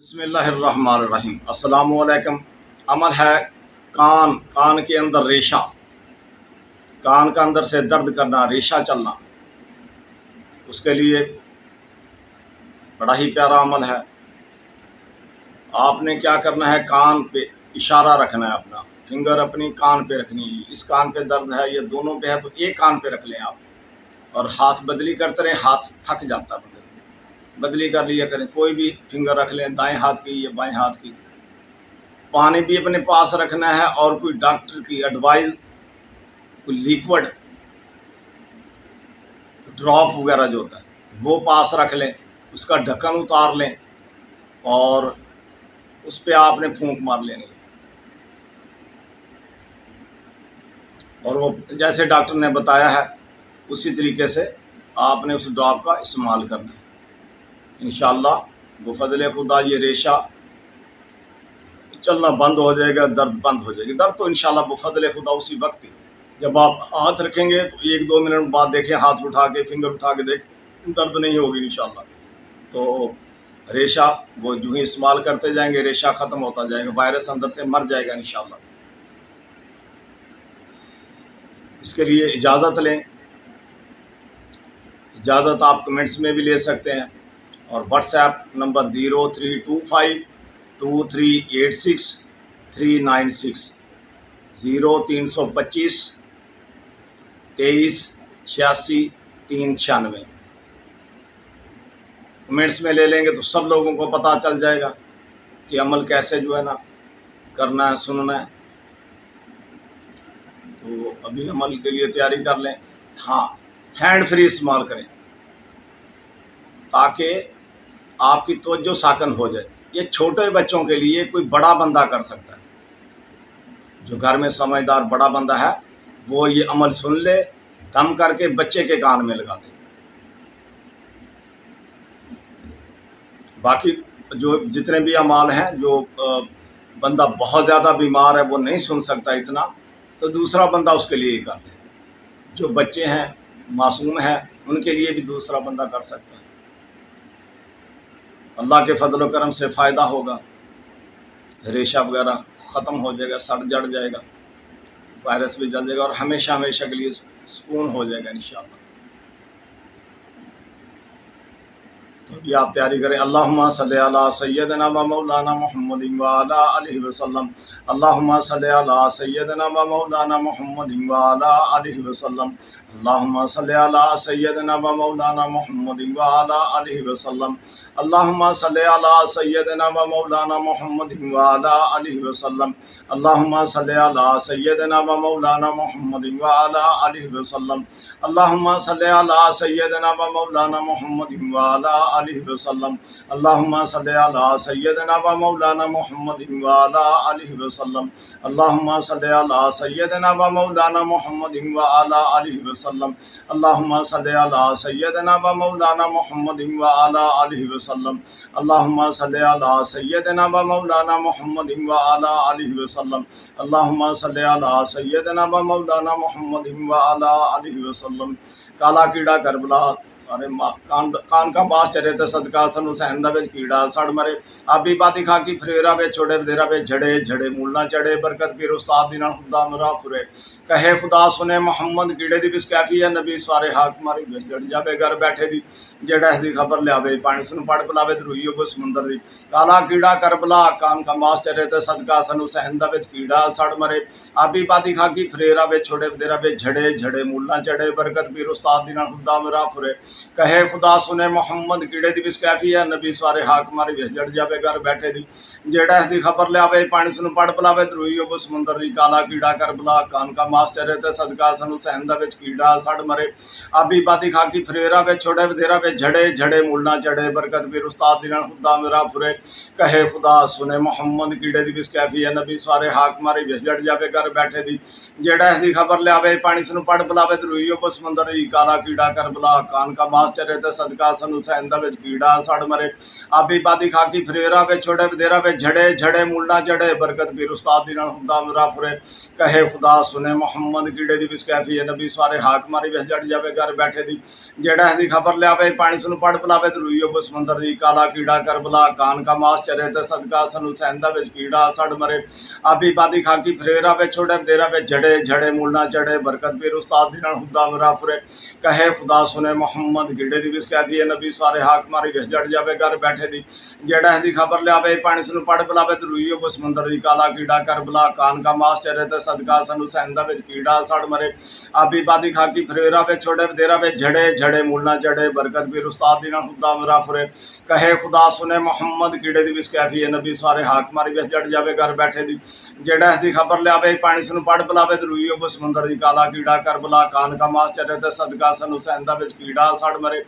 बिस्मिल्लाहिर्रहमानिर्रहीम। अस्सलामुअलैकुम। अमल है कान के अंदर रेशा, कान का अंदर से दर्द करना, रेशा चलना। उसके लिए बड़ा ही प्यारा अमल है। आपने क्या करना है, कान पे इशारा रखना है, अपना फिंगर अपनी कान पे रखनी है। इस कान पे दर्द है, ये दोनों पे है तो एक कान पे रख लें आप, और हाथ बदली करते रहें। हाथ थक जाता है, बदली कर लिया करें। कोई भी फिंगर रख लें, दाएं हाथ की या बाएं हाथ की। पानी भी अपने पास रखना है, और कोई डॉक्टर की एडवाइस, कोई लिक्विड ड्रॉप वगैरह जो होता है वो पास रख लें। उसका ढक्कन उतार लें और उस पर आपने फूंक मार लेनी है, और वो जैसे डॉक्टर ने बताया है उसी तरीके से आपने उस ड्रॉप का इस्तेमाल करना है। इंशाअल्लाह वो फजल खुदा ये रेशा चलना बंद हो जाएगा, दर्द बंद हो जाएगी। दर्द तो इंशाअल्लाह वो फजल खुदा उसी वक्त ही, जब आप हाथ रखेंगे तो 1-2 मिनट बाद देखें, हाथ उठा के फिंगर उठा के देख, दर्द नहीं होगी इंशाअल्लाह। तो रेशा वो यूँ ही इस्तेमाल करते जाएंगे, रेशा ख़त्म होता जाएगा, वायरस अंदर से मर जाएगा इंशाअल्लाह। इसके लिए इजाज़त लें। इजाज़त आप कमेंट्स में भी ले सकते हैं, और व्हाट्सएप नंबर 03252386 0325 23 86 396 कमेंट्स में ले लेंगे तो सब लोगों को पता चल जाएगा कि अमल कैसे जो है ना करना है, सुनना है। तो अभी अमल के लिए तैयारी कर लें। हाँ, हैंड फ्री इस्तेमाल करें ताकि आपकी तवज्जो साकन हो जाए। ये छोटे बच्चों के लिए कोई बड़ा बंदा कर सकता है, जो घर में समझदार बड़ा बंदा है वो ये अमल सुन ले, दम करके बच्चे के कान में लगा दे। बाकी जो जितने भी अमाल हैं, जो बंदा बहुत ज़्यादा बीमार है वो नहीं सुन सकता इतना, तो दूसरा बंदा उसके लिए ही कर ले। जो बच्चे हैं, मासूम हैं, उनके लिए भी दूसरा बंदा कर सकता है। अल्लाह के फजल करम से फ़ायदा होगा, रेशा वगैरह ख़त्म हो जाएगा, सड़ जड़ जाएगा, वायरस भी जल जाएगा, और हमेशा हमेशा के लिए सुकून हो जाएगा इंशाअल्लाह। तो अभी आप तैयारी करें। अल्लाहुम्मा सल्ली अला सय्यदना व मौलाना मुहम्मदिन व अला आलिहि वसल्लम। अल्लाहुम्मा सल्ली अला सय्यदना व मौलाना मुहम्मदिन व अला आलिहि वसल्लम। अल्लाहुम्मा सल्ली अला सय्यदना व मौलाना मुहम्मदिन व अला आलिहि वसल्लम। अल्लाहुम्मा सल्ली अला सय्यदना व मौलाना मुहम्मदिन व अला आलिहि वसल्लम। अल्लाहुम्मा सल्ली अला सय्यदना व मौलाना मुहम्मदिन व अला आलिहि वसल्लम। अल्लाहुम्मा सल्ली अला सय्यदना व मौलाना मुहम्मदिन व अला आलिहि वसल्लम। अल्लाहुम्मा सल्ली अला सय्यदना व मौलाना मुहम्मदिन व अला आलिहि वसल्लम। अल्लाहुम्मा सल्ली अला सय्यदना व मौलाना मुहम्मदिन व अला आलिहि वसल्लम। अल्लाहुम्मा सल्ली अला सय्यदना व मौलाना मुहम्मदिन व अला आलिहि वसल्लम। अल्लाहुम्मा सल्ली अला सय्यदना व मौलाना मुहम्मदिन व अला आलिहि वसल्लम। अल्लाहुम्मा सल्ली अला सय्यदना व मौलाना मुहम्मदिन व अला आलिहि वसल्लम। काला कीड़ा करबला सारे कान का बास चरे तो सदका सन हुसैन दा विच कीड़ा सड़ मरे। आबी बाती खाकी फरेरा वे छोड़े वधेरा वे झड़े झड़े मूल ना चढ़े। बरकत पीर उस्ताद दी नाल खुदा मरा फुरे। कहे खुदा सुने मोहम्मद कीड़े दी बिस कैफी है नबी सारे हाक मारी बिस जड़ जावे घर बैठे दी। जेड़ा इसकी खबर लियावे पानी सन पड़ पिलावे ते रुइयो को समुंदर दी। काला कीड़ा करबला कान का मास चरे ते सदका सन हुसैन दा विच कीड़ा सड़ मरे। आबी बाती खाकी फरेरा वे छोड़े वधेरा वे झड़े झड़े मूल ना चढ़े। बरकत पीर उस्ताद दी नाल खुदा मरा फुरे। कहे खुदा सुने मोहम्मद कीड़े दी बिस कैफी है नबी सारे हाक मारी बिस जड़ जावे घर बैठे दी। जेड़ा इसकी खबर लियावे पानी सन पड़ पिलावे ते रुइयो को समुंदर दी। काला कीड़ा करबला कान का मास चरे ते सदका सन हुसैन दा विच कीड़ा सड़ मरे। आबी बाती खाकी फरेरा वे छोड़े वधेरा वे झड़े झड़े मूल ना चढ़े। बरकत पीर उस्ताद दी नाल खुदा मेरा फुरे। कहे खुदा सुने मोहम्मद कीड़े दी बिस कैफी है नबी सारे हाक मारी बिस जड़ जावे घर बैठे दी। जेड़ा इसकी खबर लियावे पानी सन पड़ पिलावे ते रुइयो को समुंदर दी। काला कीड़ा करबला कान का मास चरे ते सदका सन हुसैन दा विच कीड़ा सड़ मरे। आबी बाती खाकी फरेरा वे छोड़े वधेरा वे झड़े झड़े मूल ना चढ़े। बरकत पीर उस्ताद दी नाल खुदा मेरा फुरे। कहे खुदा सुने मुहम्मद कीड़े दी विस कैफी है नबी सारे हाक मारी विस जड़ जावे घर बैठे दी जेड़ा इसकी खबर लियावे पानी सुन पढ़ पिलावे ते रुई उप समुंदर दी काला कीड़ा करबला कान का मास चरे ते सदका सनु सैंदा विच कीड़ा सड़ मरे आबी बादी खाकी फरेरा वे छोड़े देरा वे जड़े झड़े मूलना चढ़े बरकत पीर उस्ताद दी नाल हुदा मेरा फुरे कहे खुदा सुने मुहम्मद कीड़े दी विस कैफी है नबी सारे हाक मारी विस जड़ जावे घर बैठे दी जेड़ा इसकी खबर लियावे पानी सुन पढ़ पिलावे ते रुई उप समुंदर दी काला कीड़ा करबला कान का मास चरे ते सदका सनु सैंदा विच कीड़ा सड़ मरे आबी बादी खाकी फरेरा वे छोड़े देरा वे झड़े झड़े मूलना चढ़े बरकत पीर उस्ताद दी नाल हुदा मेरा फुरे कहे खुदा सुने मुहम्मद कीड़े दी विस कैफी है नबी सारे हाक मारी विस जड़ जावे घर बैठे दी जेड़ा इसकी खबर लियावे पानी सुन पढ़ पिलावे ते रुई उप समुंदर दी काला कीड़ा करबला कान का मास चरे ते सदका सनु सैंदा विच कीड़ा सड़ मरे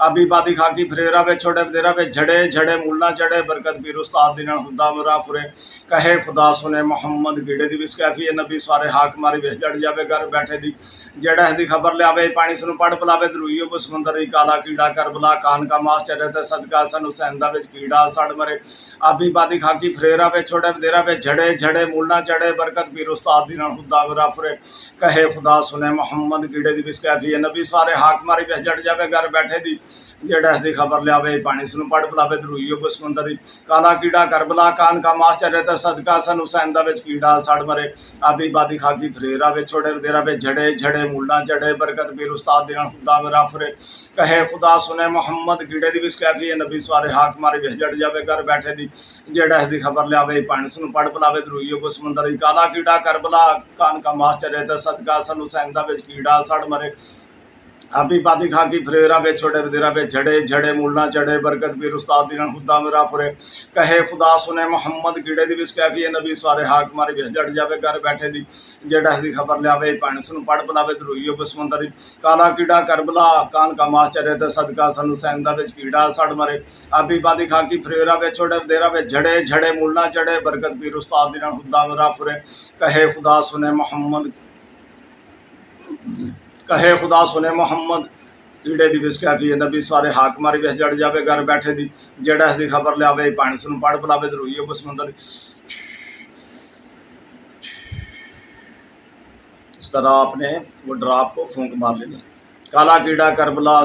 आबी बादी खाकी फरेरा वे छोड़े देरा वे झड़े झड़े मूलना चढ़े बरकत पीर उस्ताद दी नाल हुदा मेरा फुरे कहे खुदा सुने मुहम्मद कीड़े दी विस कैफी है नबी सारे हाक मारी विस जड़ जावे घर बैठे दी जेड़ा इसकी खबर लियावे पानी सुन पढ़ पिलावे ते रुई उप समुंदर दी काला कीड़ा करबला कान का मास चरे ते सदका सनु सैंदा विच कीड़ा सड़ मरे आबी बादी खाकी फरेरा वे छोड़े देरा वे झड़े झड़े मूलना चढ़े बरकत पीर उस्ताद दी नाल हुदा मेरा फुरे कहे खुदा सुने मुहम्मद कीड़े दी विस कैफी है नबी सारे हाक मारी विस जड़ जावे घर बैठे दी जेड़ा इसकी खबर लियावे पानी सुन पढ़ पिलावे ते रुई उप समुंदर दी काला कीड़ा करबला कान का मास चरे ते सदका सनु सैंदा विच कीड़ा सड़ मरे आबी बादी खाकी फरेरा वे छोड़े देरा वे झड़े झड़े मूलना चढ़े बरकत पीर उस्ताद दी नाल हुदा मेरा फुरे कहे खुदा सुने मुहम्मद कीड़े दी विस कैफी है नबी सारे हाक मारी विस जड़ जावे घर बैठे दी जेड़ा इसकी खबर लियावे पानी सुन पढ़ पिलावे ते रुई उप समुंदर दी काला कीड़ा करबला कान का मास चरे ते सदका सनु सैंदा विच कीड़ा सड़ मरे आबी बादी खाकी फरेरा वे छोड़े देरा वे झड़े झड़े मूलना चढ़े बरकत पीर उस्ताद दी नाल हुदा मेरा फुरे कहे खुदा सुने मुहम्मद कीड़े दी विस कैफी है नबी सारे हाक मारी विस जड़ जावे घर बैठे दी जेड़ा इसकी खबर लियावे पानी सुन पढ़ पिलावे ते रुई उप समुंदर दी काला कीड़ा करबला कान का मास चरे ते सदका सनु सैंदा विच कीड़ा सड़ मरे आबी बादी खाकी फरेरा वे छोड़े देरा वे झड़े झड़े मूलना चढ़े बरकत पीर उस्ताद दी नाल हुदा मेरा फुरे कहे खुदा सुने मुहम्मद कहे खुदा सुने मुहम्मद कीड़े दी विस कैफी है नबी सारे हाक मारी विस जड़ जावे घर बैठे दी जेड़ा इसकी खबर लियावे पानी सुन पढ़ पिलावे ते रुई उप समुंदर इस तरह आपने वो ड्राप को फूंक मार लेनी काला कीड़ा करबला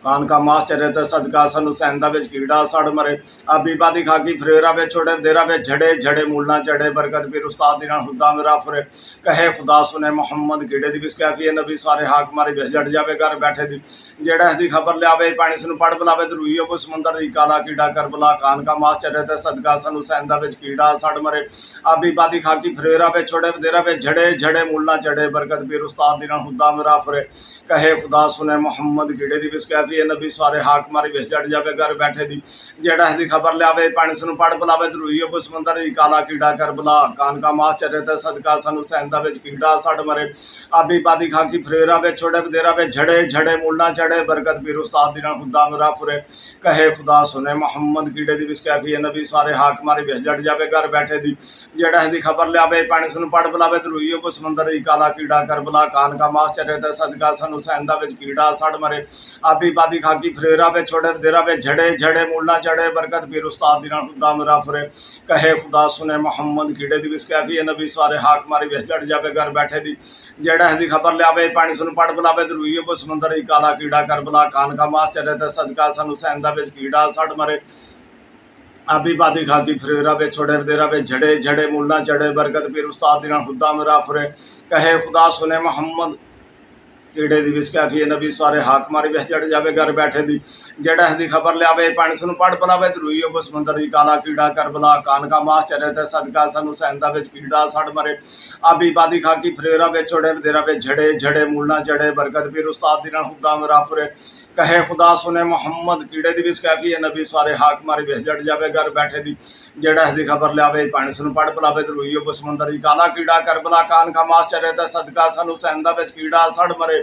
कान का मास चरे ते सदका सनु सैंदा विच कीड़ा सड़ मरे आबी बादी खाकी फरेरा वे छोड़े देरा वे झड़े झड़े मूलना चढ़े बरकत पीर उस्ताद दी नाल हुदा मेरा फुरे कहे खुदा सुने मुहम्मद कीड़े दी विस कैफी है नबी सारे हाक मारी विस जड़ जावे घर बैठे दी जेड़ा इसकी खबर लियावे पानी सुन पढ़ पिलावे ते रुई उप समुंदर दी काला कीड़ा करबला कान का मास चरे ते सदका सनु सैंदा विच कीड़ा सड़ मरे आबी बादी खाकी फरेरा वे छोड़े देरा वे झड़े झड़े मूलना चढ़े बरकत पीर उस्ताद दी नाल हुदा मेरा फुरे कहे खुदा सुने मुहम्मद कीड़े दी विस कैफी है नबी सारे हाक मारी विस जड़ जावे घर बैठे दी जेड़ा इसकी खबर लियावे पानी सुन पढ़ पिलावे ते रुई उप समुंदर दी काला कीड़ा करबला कान का मास चरे ते सदका सनु सैंदा विच कीड़ा सड़ मरे आबी बादी खाकी फरेरा वे छोड़े देरा वे झड़े झड़े मूलना चढ़े बरकत पीर उस्ताद दी नाल हुदा मेरा फुरे कहे खुदा सुने मुहम्मद कीड़े दी विस कैफी है नबी सारे हाक मारी विस जड़ जावे घर बैठे दी जेड़ा इसकी खबर लियावे पानी सुन पढ़ पिलावे ते रुई उप समुंदर दी काला कीड़ा करबला कान का मास चरे ते सदका सनु सैंदा विच कीड़ा सड़ मरे आबी बादी खाकी फरेरा वे छोड़े देरा वे झड़े झड़े मूलना चढ़े बरकत पीर उस्ताद दी नाल हुदा मेरा फुरे कहे खुदा सुने मुहम्मद कीड़े दी विस कैफी है नबी सारे हाक मारी विस जड़ जावे घर बैठे दी जेड़ा इसकी खबर लियावे पानी सुन पढ़ पिलावे ते रुई उप समुंदर दी काला कीड़ा करबला कान का मास चरे ते सदका सनु सैंदा विच कीड़ा सड़ मरे आबी बादी खाकी फरेरा वे छोड़े देरा वे झड़े झड़े मूलना चढ़े बरकत पीर उस्ताद दी नाल हुदा मेरा फुरे कहे खुदा सुने मुहम्मद कीड़े दी विस कैफी है नबी सारे हाक मारी विस जड़ जावे घर बैठे दी जेड़ा इसकी खबर लियावे पानी सुन पढ़ पिलावे ते रुई उप समुंदर दी काला कीड़ा करबला कान का मास चरे ते सदका सनु सैंदा विच कीड़ा सड़ मरे आबी बादी खाकी फरेरा वे छोड़े देरा वे झड़े झड़े मूलना चढ़े बरकत पीर उस्ताद दी नाल हुदा मेरा फुरे कहे खुदा सुने मुहम्मद कीड़े दी विस कैफी है नबी सारे हाक मारी विस जड़ जावे घर बैठे दी जेड़ा इसकी खबर लियावे पानी सुन पढ़ पिलावे ते रुई उप समुंदर दी काला कीड़ा करबला कान का मास चरे ते सदका सनु सैंदा विच कीड़ा सड़ मरे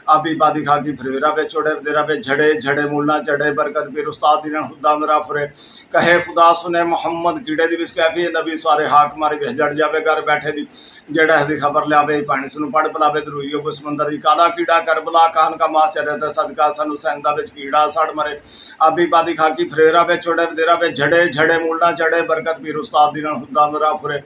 आबी बादी खा की फ्रेरा पे छोड़े देरा पे झड़े झड़े मूलना चढ़े बरकत फिर उस्ताद दिन खुदा मेरा फुरे कहे खुदा सुने मोहम्मद कीड़े दी बिस्कैफी नबी सारे हाक मारे भेज जड़ जावे घर बैठे दी जेड़ा इसकी खबर लियावे पानी सुन पढ़ पलावे दरूइयो को समंदर दी काला कीड़ा करबला कान का मां चढ़े ते सदका सनु सैंदा विच कीड़ा सड़ मरे आबी बादी खाकी फ्रेरा पे छोड़े देरा पे झड़े झड़े मूलना चढ़े बरकत फिर उस्ताद दिन खुदा मेरा फुरे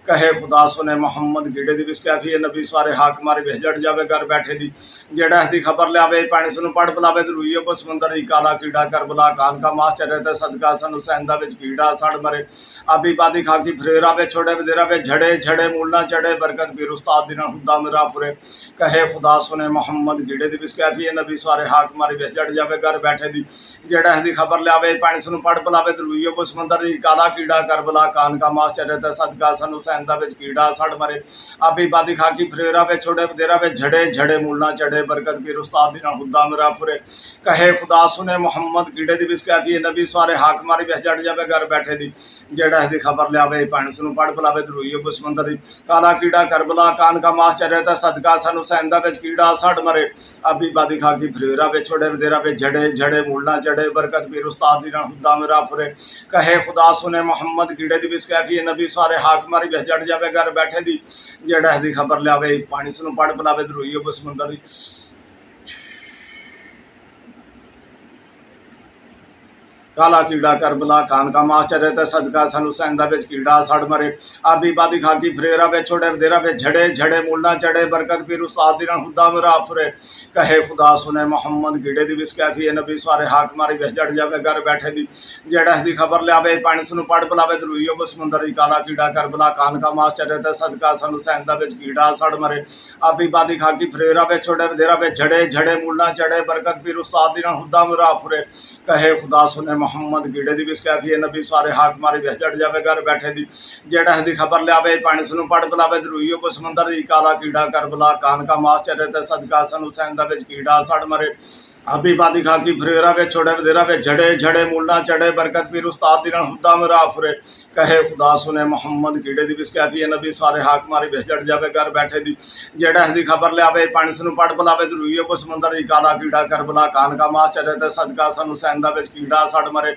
कहे खुदा सुने मोहम्मद कीड़े दी बिस्कैफी नबी सारे हाक मारे भेज जड़ जावे घर बैठे दी जेड़ा इसकी खबर लियावे पानी सुन पढ़ पलावे दरूइयो को समंदर दी काला कीड़ा करबला कान का मां चढ़े ते सदका सनु सैंदा विच कीड़ा सड़ मरे आबी बादी खाकी फ्रेरा पे छोड़े देरा पे झड़े झड़े मूलना चढ़े बरकत फिर उस्ताद दिन खुदा मेरा फुरे कहे खुदा सुने मोहम्मद कीड़े दी बिस्कैफी नबी सारे हाक मारे भेज जड़ जावे घर बैठे दी जेड़ा इसकी खबर लियावे पानी सुन पढ़ पलावे दरूइयो को समंदर दी काला कीड़ा करबला कान का मां चढ़े ते सदका सनु सैंदा विच कीड़ा सड़ मरे आबी बादी खाकी फ्रेरा पे छोड़े देरा पे झड़े झड़े मूलना चढ़े बरकत फिर उस्ताद दिन खुदा मेरा फुरे कहे खुदा सुने मोहम्मद कीड़े दी बिस्कैफी नबी सारे हाक मारे भेज जड़ जावे घर बैठे दी जेड़ा इसकी खबर लियावे पानी सुन पढ़ पलावे दरूइयो को समंदर दी काला कीड़ा करबला कान का मां चढ़े ते सदका सनु सैंदा विच कीड़ा सड़ मरे आबी बादी खाकी फ्रेरा पे छोड़े देरा पे झड़े झड़े मूलना चढ़े बरकत फिर उस्ताद दिन खुदा मेरा फुरे कहे खुदा सुने मोहम्मद कीड़े दी बिस्कैफी नबी सारे हाक मारे भेज जड़ जावे घर बैठे दी जेड़ा इसकी खबर लियावे पानी सुन पढ़ पलावे दरूइयो को समंदर दी काला कीड़ा करबला कान का मां चढ़े ते सदका सनु सैंदा विच कीड़ा सड़ मरे आबी बादी खाकी फ्रेरा पे छोड़े देरा पे झड़े झड़े मूलना चढ़े बरकत फिर उस्ताद दिन खुदा मेरा फुरे कहे खुदा सुने मोहम्मद कीड़े दी बिस्कैफी नबी सारे हाक मारे भेज जड़ जावे घर बैठे दी जेड़ा इसकी खबर लियावे पानी सुन पढ़ पलावे दरूइयो को समंदर दी काला कीड़ा करबला कान का मां चढ़े ते सदका सनु सैंदा विच कीड़ा सड़ मरे आबी बादी खाकी फ्रेरा पे छोड़े देरा पे झड़े झड़े मूलना चढ़े बरकत फिर उस्ताद दिन खुदा मेरा फुरे कहे खुदा सुने मोहम्मद कीड़े दी बिस्कैफी नबी सारे हाक मारे भेज जड़ जावे घर बैठे दी जेड़ा इसकी खबर लियावे पानी सुन पढ़ पलावे दरूइयो को समंदर दी काला कीड़ा करबला कान का मां चढ़े ते सदका सनु सैंदा विच कीड़ा सड़ मरे आबी बादी खाकी फ्रेरा पे छोड़े देरा पे झड़े झड़े मूलना चढ़े बरकत फिर उस्ताद दिन खुदा मेरा फुरे कहे खुदा सुने मोहम्मद कीड़े दी बिस्कैफी नबी सारे हाक मारे भेज जड़ जावे घर बैठे दी जेड़ा इसकी खबर लियावे पानी सुन पढ़ पलावे दरूइयो को समंदर दी काला कीड़ा करबला कान का मां चढ़े ते सदका सनु सैंदा विच कीड़ा सड़ मरे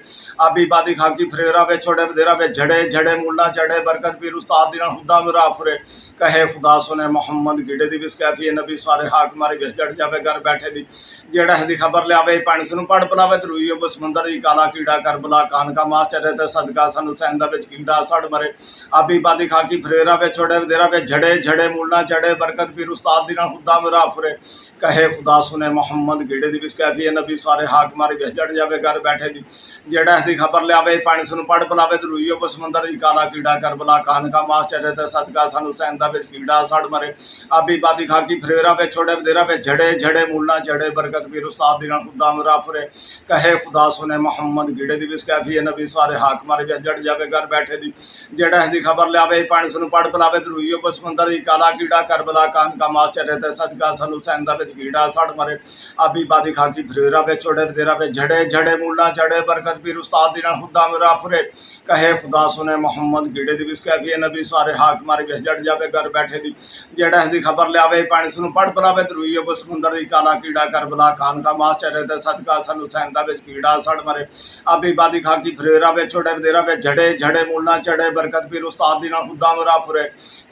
आबी बादी खाकी फ्रेरा पे छोड़े देरा पे झड़े झड़े मूलना चढ़े बरकत फिर उस्ताद दिन खुदा मेरा फुरे कहे खुदा सुने मोहम्मद कीड़े दी बिस्कैफी नबी सारे हाक मारे भेज जड़ जावे घर बैठे दी जेड़ा इसकी खबर लियावे पानी सुन पढ़ पलावे दरूइयो को समंदर दी काला कीड़ा करबला कान का मां चढ़े ते सदका सनु सैंदा विच कीड़ा सड़ मरे आबी बादी खाकी फ्रेरा पे छोड़े देरा पे झड़े झड़े मूलना चढ़े बरकत फिर उस्ताद दिन खुदा मेरा फुरे कहे खुदा सुने मोहम्मद कीड़े दी बिस्कैफी नबी सारे हाक मारे भेज जड़ जावे घर बैठे दी जेड़ा इसकी खबर लियावे पानी सुन पढ़ पलावे दरूइयो को समंदर दी काला कीड़ा करबला कान का मां चढ़े ते सदका सनु सैंदा विच कीड़ा सड़ मरे आबी बादी खाकी फ्रेरा पे छोड़े देरा पे झड़े झड़े मूलना चढ़े बरकत फिर उस्ताद दिन खुदा मेरा फुरे कहे खुदा सुने मोहम्मद कीड़े दी बिस्कैफी नबी सारे हाक मारे भेज जड़ जावे घर बैठे दी जेड़ा इसकी खबर लियावे पानी सुन पढ़ पलावे दरूइयो को समंदर दी काला कीड़ा करबला कान का मां चढ़े ते सदका सनु सैंदा विच कीड़ा सड़ मरे आबी बादी खाकी फ्रेरा पे छोड़े देरा पे झड़े झड़े मूलना चढ़े बरकत फिर उस्ताद दिन खुदा मेरा फुरे कहे खुदा सुने मोहम्मद कीड़े दी बिस्कैफी नबी सारे हाक मारे भेज जड़ जावे घर बैठे दी जेड़ा इसकी खबर लियावे पानी सुन पढ़ पलावे दरूइयो को समंदर दी काला कीड़ा करबला कान का मां चढ़े ते सदका सनु सैंदा विच कीड़ा सड़ मरे आबी बादी खाकी फ्रेरा पे छोड़े देरा पे झड़े झड़े मूलना चढ़े बरकत फिर उस्ताद दिन खुदा मेरा फुरे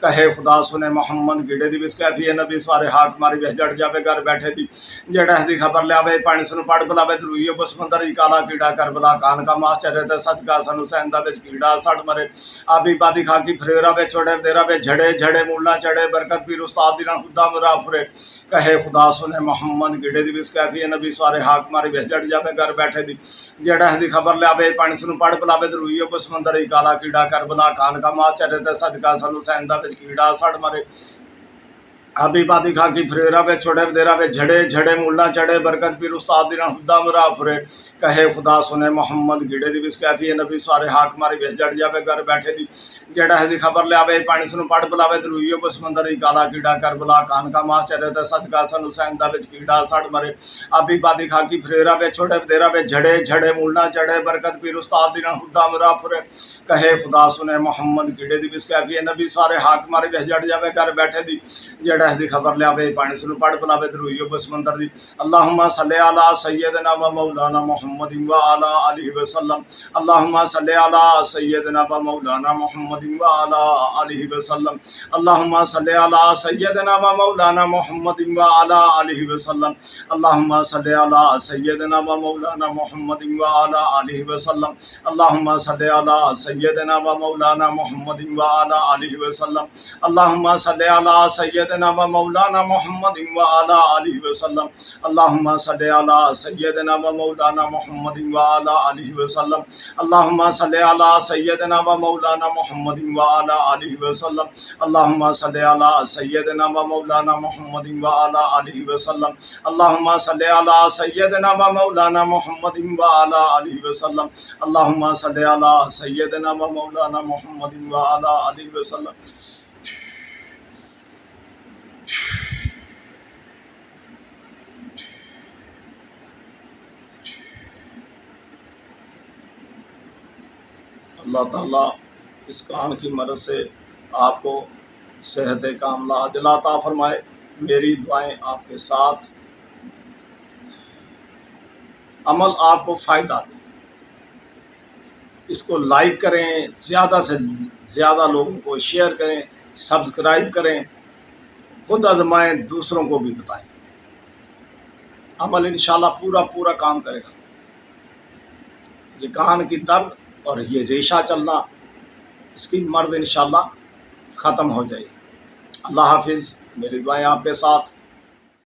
कहे खुदा सुने मोहम्मद कीड़े दी बिस्कैफी नबी सारे हाक मारे भेज जड़ जावे घर बैठे दी जेड़ा इसकी खबर लियावे पानी सुन पढ़ पलावे दरूइयो को समंदर दी काला कीड़ा करबला कान का मां चढ़े ते सदका सनु सैंदा विच कीड़ा सड़ मरे आबी बादी खाकी फ्रेरा पे छोड़े देरा पे झड़े झड़े मूलना चढ़े बरकत फिर उस्ताद दिन खुदा मेरा फुरे कहे खुदा सुने मोहम्मद कीड़े दी बिस्कैफी नबी सारे हाक मारे भेज जड़ जावे घर बैठे दी जेड़ा इसकी खबर लियावे पानी सुन पढ़ पलावे दरूइयो को समंदर दी काला कीड़ा करबला कान का मां चढ़े ते सदका सनु सैंदा विच कीड़ा सड़ मरे आबी बादी खाकी फ्रेरा पे छोड़े देरा पे झड़े झड़े मूलना चढ़े बरकत फिर उस्ताद दिन खुदा मेरा फुरे कहे खुदा सुने मोहम्मद गिड़े दी बिस कैफी नबी सारे हाक मारी बेस जड़ जावे घर बैठे दी जेड़ा है दी खबर लियावे पानी सुनु पढ़ बुलावे दरूइयो को समंदर ही काला कीड़ा कर बुला कान का मास चढ़े ते सदका सन हुसैन दा विच कीड़ा सड़ मरे आबी बादी खाकी फरेरा वे छोटे देरा वे झड़े झड़े मूलना चढ़े बरकत पीर उस्ताद दी हुदा मरा फुरे कहे खुदा सुने मोहम्मद गिड़े दी बिस कैफी नबी सारे हाक मारी बेस जड़ जावे घर बैठे दी जेड़ा है दी खबर लियावे पानी सुनु पढ़ बुलावे दरूइयो को समंदर दी अल्लाहुम्मा सल्ली अला सय्यदना व मौलाना मुहम्मद व अला आलिहि वसल्लम अल्लाहुम्मा सल्ली अला सय्यदना व मौलाना मुहम्मद व अला आलिहि वसल्लम अल्लाहुम्मा सल्ली अला सय्यदना व मौलाना मुहम्मद व अला आलिहि वसल्लम अल्लाहुम्मा सल्ली अला सय्यदना व मौलाना मुहम्मद व अला आलिहि वसल्लम अल्लाहुम्मा सल्ली अला सय्यदना व मौलाना मुहम्मद व अला आलिहि वसल्लम अल्लाहुम्मा सल्ली अला सय्यदना व मौलाना मुहम्मद व अला आलिहि वसल्लम अल्लाहुम्मा सल्ली अला सय्यदना व मौलाना मुहम्मद व अला आलिहि वसल्लम अल्लाहुम्मा सल्ली अला सय्यदना व मौलाना मुहम्मद व अला आलिहि वसल्लम अल्लाहुम्मा सल्ली अला सय्यदना व मौलाना मुहम्मद व अला आलिहि वसल्लम अल्लाहुम्मा सल्ली अला सय्यदना व मौलाना मुहम्मद व अला आलिहि वसल्लम अल्लाहुम्मा सल्ली अला सय्यदना व मौलाना मुहम्मद व अला आलिहि वसल्लम। अल्लाह ताला इस कान की मदद से आपको सेहत कामला अजला अता फरमाए। मेरी दुआएं आपके साथ, अमल आपको फ़ायदा दे। इसको लाइक करें, ज़्यादा से ज़्यादा लोगों को शेयर करें, सब्सक्राइब करें, खुद आजमाएं, दूसरों को भी बताएं। अमल इंशाल्लाह पूरा पूरा काम करेगा। ये कान की दर्द और ये रेशा चलना, इसकी मर्द इंशाल्लाह ख़त्म हो जाएगी। अल्लाह हाफिज़। मेरी दुआएं आपके साथ।